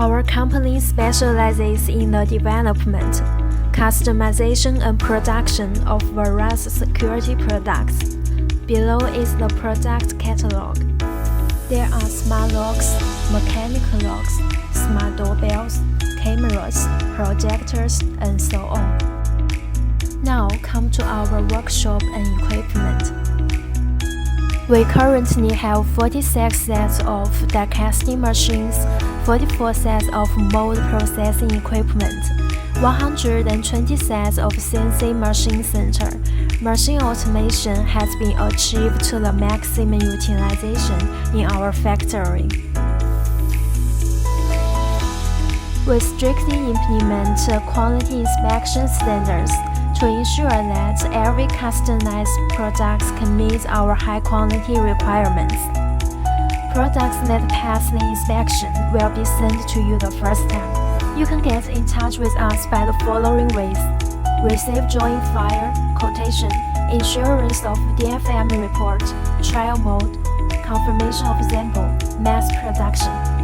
Our company specializes in the development, customization and production of various security products. Below is the product catalog. There are smart locks, mechanical locks, smart doorbells, cameras, projectors, and so on. Now come to our workshop and equipment. We currently have 46 sets of die casting machines, 44 sets of mold processing equipment, 120 sets of CNC machine center. Machine automation has been achieved to the maximum utilization in our factory. We strictly implement quality inspection standards to ensure that every customized product can meet our high-quality requirements. Products that pass the inspection will be sent to you the first time. You can get in touch with us by the following ways: receive joint file, quotation, insurance of DFM report, trial mode, confirmation of sample, mass production.